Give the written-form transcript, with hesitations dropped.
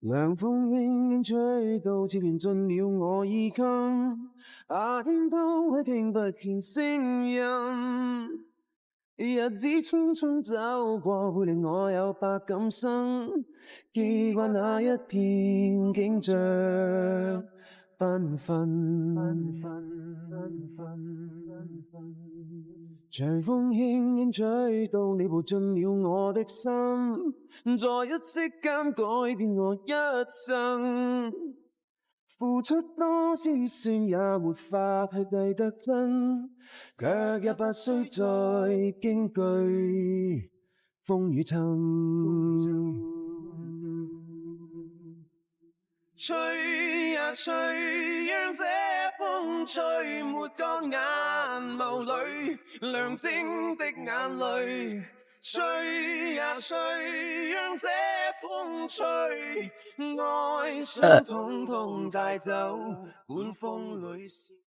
涼風輕輕吹到，悄然進了我耳襟，聽都會聽不見聲音。日子匆匆走過，會令我有百感生，記掛那一片景象繽紛。隨風輕輕吹到，你步進了我的心，在一息間改變我一生。付出多少算也沒法去計得真，卻也不需再驚懼風雨侵。吹呀吹，讓這風吹沒乾眼眸裏亮晶的眼淚。吹呀吹，讓這風吹，愛傷統統帶走，管風裏是。